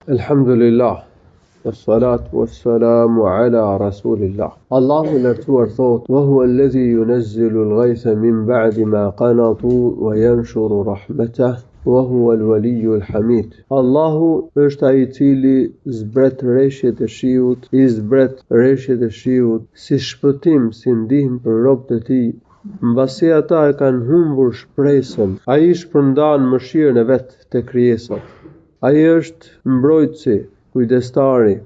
Alhamdulillah, wassalatu wassalamu ala rasulillah. Allahu i lartësuar thot: "Wa huwa alladhi yunazzilu al-ghaytha min ba'di ma qanatu wa yanshuru rahmatahu wa huwa al-waliyyu al-hamid." Allahu është ai i cili zbret rreshjet e shiut, i zbret rreshjet e shiut si shpëtim, si ndihmë për robët e tij. Mbasi ata e kanë humbur shpresën, ai shpërndan mëshirën e vet te krijesat. Ai është mbrojtësi, kujdestari,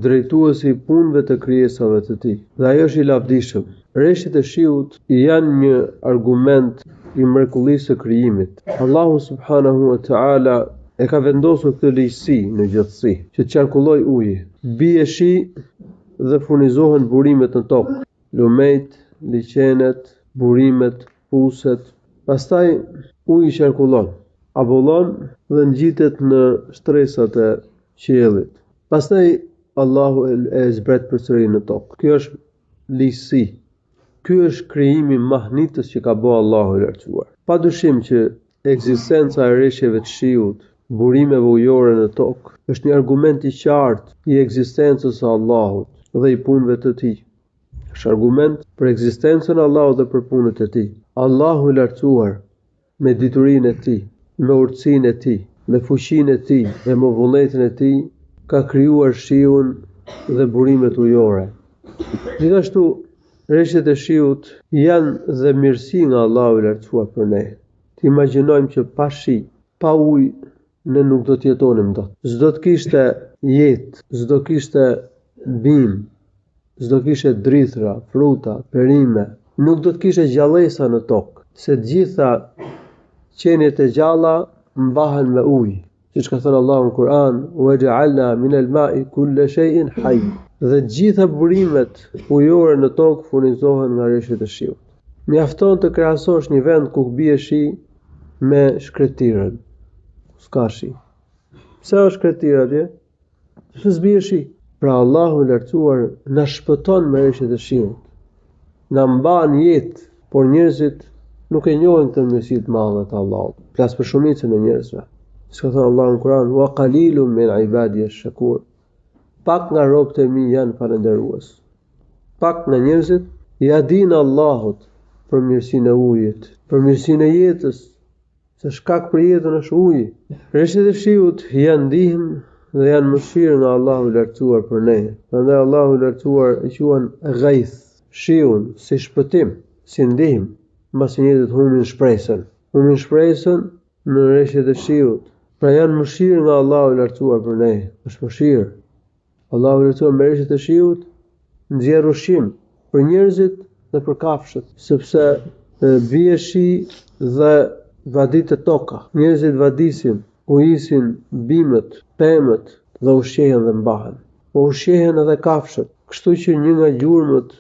drejtuesi i punëve të krijesave të tij. Dhe ai është i lavdishëm. Rreshtet e shiut janë një argument i mrekullisë së krijimit. Allahu subhanahu wa ta'ala e ka vendosur këtë ligjësi në gjithësi, që të qarkulloj uji. Bie shi dhe furnizohen burimet në tokë, lumejt, liqenet, burimet, puset. Pastaj uji qarkullon, abullon dhe ngjitet në shtresat e qiellit. Pastaj Allahu e zbret përsëri në tokë. Kjo është ligjësi. Ky është krijimi mahnitës që ka bërë Allahu i lartësuar. Padyshim që ekzistenca e rreshjeve të shiut, burimeve ujore në tokë, është një argument i qartë i ekzistencës së Allahut dhe i punëve të tij. Është argument për ekzistencën e Allahut dhe për punët e tij. Allahu i lartësuar me diturinë e tij, me urtësinë e tij, me fuqinë e tij dhe me vullnetin e tij ka krijuar shiun dhe burimet ujore. Gjithashtu, rreshtet e shiut janë dhe mirësi nga Allahu i lartësuar për ne. Të imagjinojmë që pa shi, pa ujë, ne nuk do të jetonim dot. S'do të kishte jetë, s'do kishte bimë, s'do kishte drithra, fruta, perime, nuk do të kishte gjallësa në tokë, se të gjitha qenjet e gjalla mbahen me ujë, siç ka thënë Allahu në Kur'an: "Wa ja'alna min al-ma'i kulla shay'in hayy." Dhe të gjitha burimet ujore në tokë furnizohen nga rreshtet e shiut. Mjafton të krahasosh një vend ku bie shi me shkretirën. S'ka shi. Pse është shkretira atje? Se s'bie shi. Pra Allahu i lartësuar na shpëton me rreshtet e shiut. Na mban jetë, por njerëzit nuk e njohin këtë mirësi të madhe të Allahut. Flas për shumicën e njerëzve. Siç ka thënë Allahu në Kur'an: "Wa qalilun min ibadi ash-shakur." Pak nga robët e mi janë falënderues. Pak nga njerëzit ja dinë Allahut për mirësinë e ujit, për mirësinë e jetës, se shkak për jetën është uji. Rreshtet e shiut janë ndihmë dhe janë mëshirë nga Allahu i lartësuar për ne. Prandaj Allahu i lartësuar e quhen ghayth, shiun si shpëtim, si ndihmë, mbasi njerëzit humbin shpresën. Humbin shpresën në rreshtet e shiut. Pra janë mëshirë nga Allahu i lartësuar për ne. Është mëshirë. Allahu i lartësuar me rreshtet e shiut nxjerr ushqim për njerëzit dhe për kafshët, sepse bie shi dhe vaditet toka. Njerëzit vadisin, ujisin bimët, pemët dhe ushqehen dhe mbahen. Po ushqehen edhe kafshët. Kështu që një nga gjurmët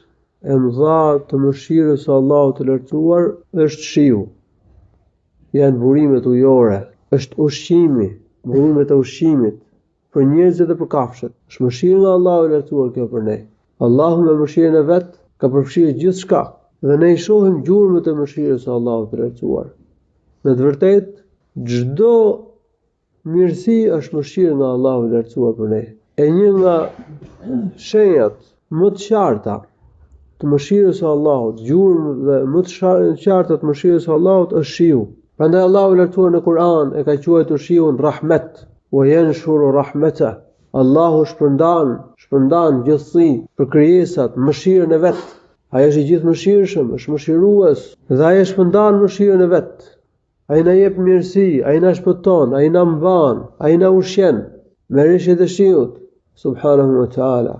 e mëdha të mëshirës së Allahut të lartësuar është shiu. Janë burimet ujore, është ushqimi, burimet e ushqimit për njerëzit dhe për kafshët. Është mëshirë nga Allahu i lartësuar kjo për ne. Allahu me mëshirën e vet ka përfshirë gjithçka dhe ne i shohim gjurmët e mëshirës së Allahut të lartësuar. Në të vërtetë, çdo mirësi është mëshirë nga Allahu i lartësuar për ne. E një nga shenjat më të qarta të mëshirës së Allahut, gjurmëve më të qarta të mëshirës së Allahut është shiu. Prandaj Allahu i lartësuar në Kur'an e ka quajtur shiun rahmet, wa yanshuru rahmatahu. Allahu shpërndan gjithësi për krijesat mëshirën e vet. Ai është i gjithëmëshirshëm, është mëshirues dhe ai shpërndan mëshirën e vet. Ai na jep mirësi, ai na shpëton, ai na mban, ai na ushqen me rreshtet e shiut, subhanahu wa ta'ala.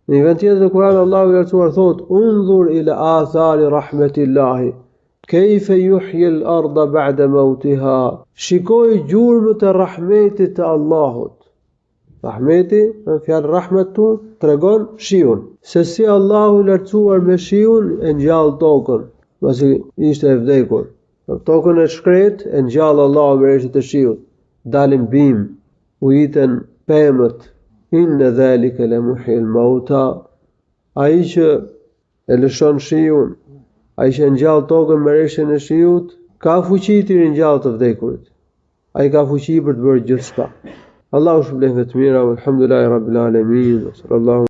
Në një vend tjetër të Kur'anit Allahu i lartësuar thotë: "Unzur ila athari rahmetillahi, kayfa yuhyi al-ardha ba'da mawtiha." Shikoj gjurmët e rahmetit të Allahut. Rahmeti, në fjalë rahmetu, tregon shiun. Se si Allahu i lartësuar me shiun e ngjall tokën, pasi ishte e vdekur. Tokën e shkret e ngjall Allahu me rreshtet e shiut. Dalin bimë, ujiten pemët. Inna dhalika la muhyil mauta. Ai që e lëshon shiun, ai që ngjall tokën me rreshtin e shiut, ka fuqi të ringjallë të vdekurit. Ai ka fuqi për të bërë gjithçka. Allahu shpëlbeft të mira, walhamdulillahi rabbil alamin. Sallallahu